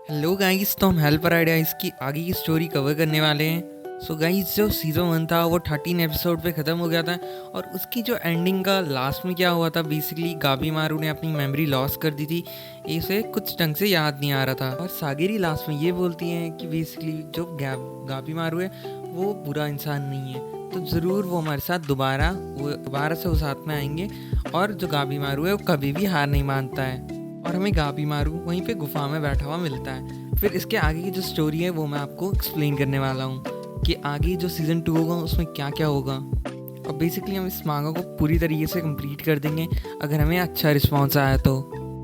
Hello guys, तो हम helper ideas की आगे की स्टोरी कवर करने वाले हैं। सो गाइस, जो सीज़न 1 था वो 13 एपिसोड पे ख़त्म हो गया था और उसकी जो एंडिंग का लास्ट में क्या हुआ था, बेसिकली गाबी मारू ने अपनी मेमोरी लॉस कर दी थी। इसे कुछ ढंग से याद नहीं आ रहा था और सागिरी लास्ट में ये बोलती हैं कि बेसिकली जो गाबी मारू है वो बुरा इंसान नहीं है, तो ज़रूर वो हमारे साथ दोबारा से वो साथ में आएंगे। और जो गाबी मारू है वो कभी भी हार नहीं मानता है और हमें गाबी मारू वहीं पे गुफा में बैठा हुआ मिलता है। फिर इसके आगे की जो स्टोरी है वो मैं आपको एक्सप्लेन करने वाला हूँ कि आगे जो सीज़न 2 होगा उसमें क्या क्या होगा। और बेसिकली हम इस मांगा को पूरी तरीके से कंप्लीट कर देंगे अगर हमें अच्छा रिस्पॉन्स आया तो।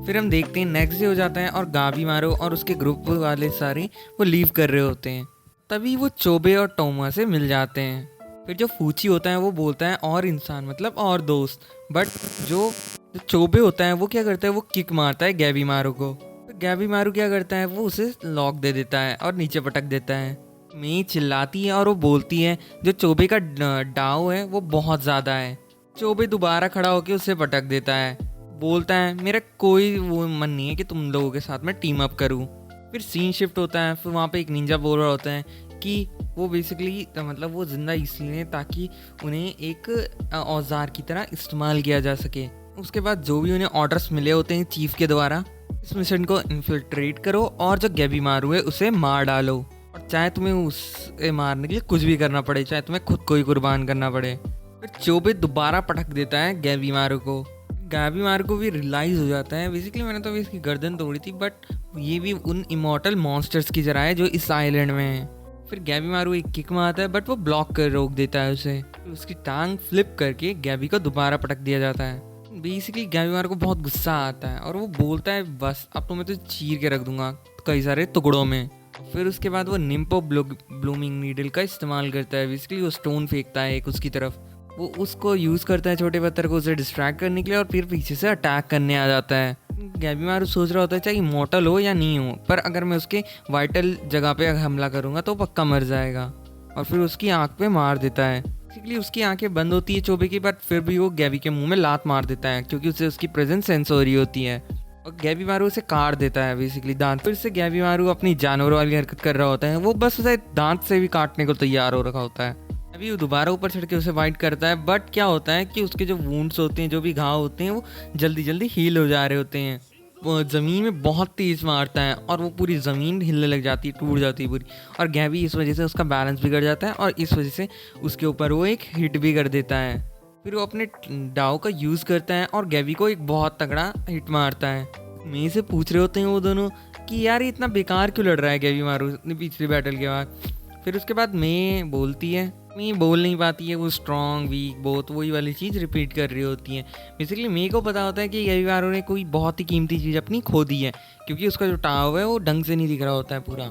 फिर हम देखते हैं नेक्स्ट डे हो जाता है और गाबी मारू और उसके ग्रुप वाले सारे वो लीव कर रहे होते हैं। तभी वो चोबे और टोमा से मिल जाते हैं। फिर जो फूची होता है वो बोलता है और इंसान मतलब और दोस्त, बट जो जो चोबे होता है वो क्या करता है, वो किक मारता है गैबी मारू को। तो गैबी मारू क्या करता है, वो उसे लॉक दे देता है और नीचे पटक देता है। मैं चिल्लाती है और वो बोलती है जो चोबे का डाव है वो बहुत ज़्यादा है। चोबे दोबारा खड़ा होकर उसे पटक देता है, बोलता है मेरा कोई वो मन नहीं है कि तुम लोगों के साथ में टीम अप करूँ। फिर सीन शिफ्ट होता है, फिर वहाँ पे एक निंजा बोल रहा होता है कि वो बेसिकली मतलब वो ज़िंदा इसलिए ताकि उन्हें एक औजार की तरह इस्तेमाल किया जा सके। उसके बाद जो भी उन्हें ऑर्डर्स मिले होते हैं चीफ के द्वारा, इस मिशन को इन्फिल्ट्रेट करो और जो गैबी मारू है उसे मार डालो। और चाहे तुम्हें उसे मारने के लिए कुछ भी करना पड़े, चाहे तुम्हें खुद को ही कुर्बान करना पड़े। फिर चोबे दोबारा पटक देता है गैबी मारू को। गैबी मारू को भी रियलाइज़ हो जाता है बेसिकली मैंने तो इसकी गर्दन तोड़ी थी, बट ये भी उन इमॉर्टल मॉन्स्टर्स की तरह है जो इस आइलैंड में है। फिर गैबी मारू एक किक मारता है बट वो ब्लॉक कर रोक देता है उसे। फिर उसकी टांग फ्लिप करके गैबी को दोबारा पटक दिया जाता है। बेसिकली गैबी मारू को बहुत गुस्सा आता है और वो बोलता है बस अब तो मैं तो चीर के रख दूंगा कई सारे टुकड़ों में। फिर उसके बाद वो निम्पो ब्लूमिंग नीडल का इस्तेमाल करता है। बेसिकली वो स्टोन फेंकता है एक उसकी तरफ, वो उसको यूज़ करता है छोटे पत्थर को उसे डिस्ट्रैक्ट करने के लिए और फिर पीछे से अटैक करने आ जाता है। गैबी मारू सोच रहा होता है चाहे इमॉर्टल हो या नहीं हो, पर अगर मैं उसके वाइटल जगह पे हमला करूँगा तो पक्का मर जाएगा। और फिर उसकी आँख पे मार देता है। बेसिकली उसकी आंखें बंद होती है चोबे की, बट फिर भी वो गैबी के मुंह में लात मार देता है क्योंकि उसे उसकी प्रेजेंस सेंस हो रही होती है। और गैबी मारू उसे काट देता है बेसिकली दांत। फिर से गैबी मारू अपनी जानवर वाली हरकत कर रहा होता है, वो बस उसे दांत से भी काटने को तैयार हो रखा होता है। अभी वो दोबारा ऊपर चढ़ के उसे फाइट करता है, बट क्या होता है कि उसके जो वुंड्स होते हैं, जो भी घाव होते हैं, वो जल्दी जल्दी हील हो जा रहे होते हैं। वो ज़मीन में बहुत तेज़ मारता है और वो पूरी ज़मीन हिलने लग जाती है, टूट जाती है पूरी। और गैबी इस वजह से उसका बैलेंस बिगड़ जाता है और इस वजह से उसके ऊपर वो एक हिट भी कर देता है। फिर वो अपने डाव का यूज़ करता है और गैबी को एक बहुत तगड़ा हिट मारता है। मैं से पूछ रहे होते हैं वो दोनों कि यार ये इतना बेकार क्यों लड़ रहा है गैबी मारू पिछली बैटल के बाद। फिर उसके बाद मैं बोलती है, मैं बोल नहीं पाती है, वो स्ट्रॉन्ग वीक बहुत वही वाली चीज़ रिपीट कर रही होती है। बेसिकली मेरे को पता होता है कि गैबी मारू ने कोई बहुत ही कीमती चीज़ अपनी खो दी है क्योंकि उसका जो टाव है वो ढंग से नहीं दिख रहा होता है पूरा।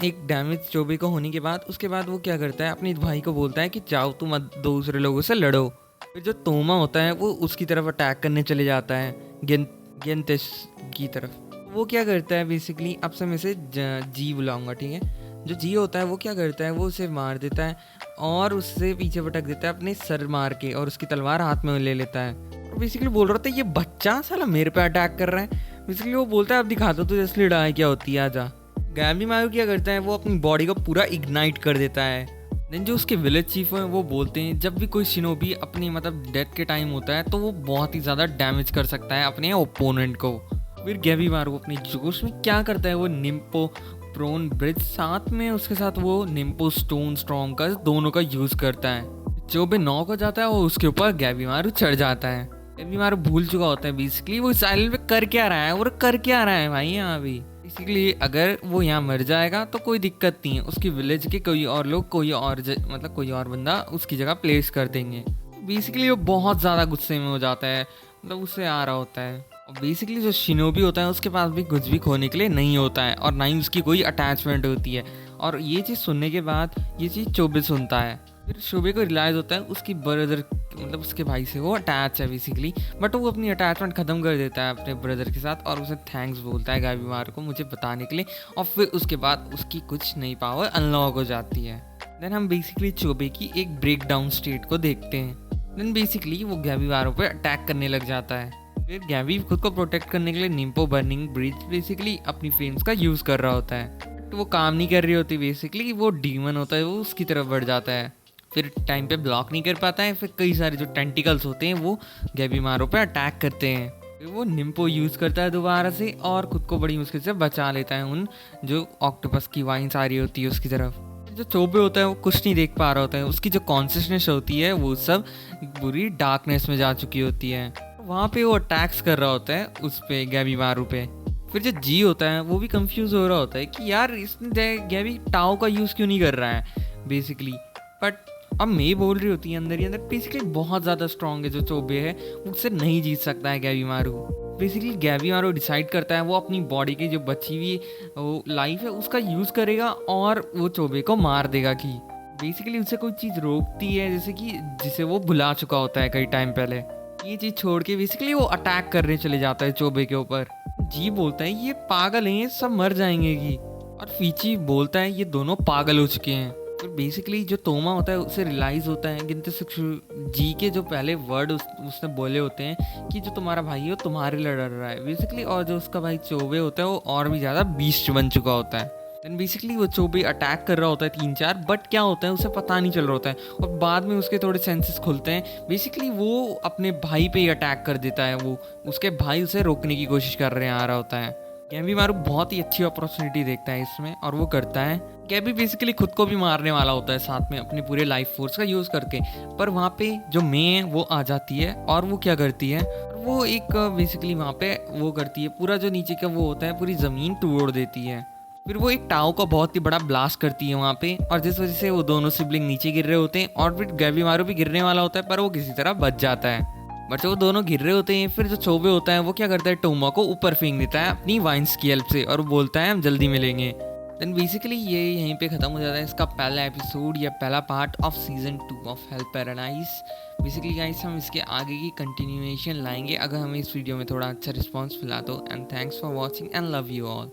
एक डैमेज चोबे को होने के बाद उसके बाद वो क्या करता है, अपने भाई को बोलता है कि जाओ तुम दूसरे लोगों से लड़ो। फिर जो तोमा होता है वो उसकी तरफ अटैक करने चले जाता है गेंतेश की तरफ। वो क्या करता है बेसिकली, अब से मैं इसे जी बुलाऊंगा, ठीक है। जो जी होता है वो क्या करता है, वो उसे मार देता है और उससे पीछे पटक देता है अपने सर मार के और उसकी तलवार हाथ में ले लेता है। और बेसिकली बोल रहा था ये बच्चा साला मेरे पे अटैक कर रहा है। बेसिकली वो बोलता है अब दिखाता तुझे असली लड़ाई क्या होती है, आजा। गैबी मारू क्या करता है, वो अपनी बॉडी को पूरा इग्नाइट कर देता है। देन जो उसके विलेज चीफ हैं वो बोलते हैं जब भी कोई शिनोबी अपनी मतलब डेथ के टाइम होता है तो वो बहुत ही ज़्यादा डैमेज कर सकता है अपने ओपोनेंट को। फिर गैबी मारू अपनी जोश में क्या करता है, वो निम्पो प्रोन ब्रिज साथ में उसके साथ वो निम्पो स्टोन स्ट्रॉन्ग का दोनों का यूज़ करता है। चोबे नॉक हो जाता है और उसके ऊपर गैबी मारू चढ़ जाता है। गैबी मारू भूल चुका होता है बेसिकली वो इस आइलैंड पे कर क्या रहा है और कर क्या रहा है भाई यहाँ भी। बेसिकली अगर वो यहाँ मर जाएगा तो कोई दिक्कत नहीं है, उसकी विलेज के कोई और लोग कोई और बंदा उसकी जगह प्लेस कर देंगे। बेसिकली वो बहुत ज़्यादा गुस्से में हो जाता है, मतलब उससे आ रहा होता है। और बेसिकली जो शिनोबी होता है उसके पास भी कुछ भी खोने के लिए नहीं होता है और ना ही उसकी कोई अटैचमेंट होती है। और ये चीज़ सुनने के बाद ये चीज़ चोबे सुनता है। फिर शोबे को रियलाइज़ होता है उसकी ब्रदर मतलब उसके भाई से वो अटैच है बेसिकली, बट वो अपनी अटैचमेंट ख़त्म कर देता है अपने ब्रदर के साथ और उसे थैंक्स बोलता है गैबी मारू को मुझे बताने के लिए। और फिर उसके बाद उसकी कुछ नई पावर अनलॉक हो जाती है। देन हम बेसिकली चोबे की एक ब्रेक डाउन स्टेट को देखते हैं। देन बेसिकली वो गैबी मारू पे अटैक करने लग जाता है। फिर गैबी खुद को प्रोटेक्ट करने के लिए निम्पो बर्निंग ब्रिज बेसिकली अपनी फ्लेम्स का यूज़ कर रहा होता है, बट वो काम नहीं कर रही होती। बेसिकली वो डीमन होता है, वो उसकी तरफ बढ़ जाता है, फिर टाइम पे ब्लॉक नहीं कर पाता है। फिर कई सारे जो टेंटिकल्स होते हैं वो गैबी मारो पे अटैक करते हैं। फिर वो निम्पो यूज़ करता है दोबारा से और खुद को बड़ी मुश्किल से बचा लेता है उन जो ऑक्टोपस की वाइन्स आ रही होती है उसकी तरफ। जो चोबे होता है वो कुछ नहीं देख पा रहा होता है, उसकी जो कॉन्शियसनेस होती है वो सब पूरी डार्कनेस में जा चुकी होती है। वहाँ पे वो अटैक्स कर रहा होता है उस पे गैबी मारू पे। फिर जो जी होता है वो भी कंफ्यूज हो रहा होता है कि यार इसने गैबी टाओ का यूज़ क्यों नहीं कर रहा है बेसिकली। बट अब मैं बोल रही होती है अंदर ही अंदर बेसिकली बहुत ज़्यादा स्ट्रॉन्ग है जो चोबे है, उससे नहीं जीत सकता है गैबी मारू। बेसिकली गैबी मारू डिसाइड करता है वो अपनी बॉडी की जो बची हुई वो लाइफ है उसका यूज़ करेगा और वो चोबे को मार देगा। कि बेसिकली उसे कोई चीज़ रोकती है जैसे कि जिसे वो भुला चुका होता है कई टाइम पहले, ये चीज़ छोड़ के बेसिकली वो अटैक करने चले जाता है चोबे के ऊपर। जी बोलता है ये पागल हैं, ये सब मर जाएंगे की, और फीची बोलता है ये दोनों पागल हो चुके हैं। फिर बेसिकली जो तोमा होता है उसे रियलाइज़ होता है गिनते से जी के जो पहले वर्ड उसने बोले होते हैं कि जो तुम्हारा भाई है वो तुम्हारे लिए डर रहा है बेसिकली, और जो उसका भाई चोबे होता है वो और भी ज़्यादा बीस्ट बन चुका होता है। देन बेसिकली वो चोबे अटैक कर रहा होता है 3-4, बट क्या होता है उसे पता नहीं चल रहा होता है और बाद में उसके थोड़े सेंसेस खुलते हैं। बेसिकली वो अपने भाई पे ही अटैक कर देता है, वो उसके भाई उसे रोकने की कोशिश कर रहे हैं आ रहा होता है। गैबी मारू बहुत ही अच्छी अपॉर्चुनिटी देखता है इसमें और वो करता है। गैबी बेसिकली खुद को भी मारने वाला होता है साथ में अपनी पूरे लाइफ फोर्स का यूज़ करके, पर वहाँ पे जो मे है वो आ जाती है और वो क्या करती है, वो एक बेसिकली वहाँ पे वो करती है पूरा जो नीचे का वो होता है पूरी ज़मीन तोड़ देती है। फिर वो एक टाओ का बहुत ही बड़ा ब्लास्ट करती है वहाँ पे, और जिस वजह से वो दोनों सिबलिंग नीचे गिर रहे होते हैं और फिर गैबी मारू भी गिरने वाला होता है पर वो किसी तरह बच जाता है। बट जब वो दोनों गिर रहे होते हैं फिर जो चोबे होता है वो क्या करता है टोमा को ऊपर फेंक देता है अपनी वाइन्स की हेल्प से और वो बोलता है हम जल्दी मिलेंगे। देन बेसिकली ये यहीं पे ख़त्म हो जाता है इसका पहला एपिसोड या पहला part of season 2 of hell paradise. Basically guys हम इसके आगे की कंटिन्यूएशन लाएंगे अगर हमें इस वीडियो में थोड़ा अच्छा रिस्पॉन्स मिला तो। And thanks for watching and love you all.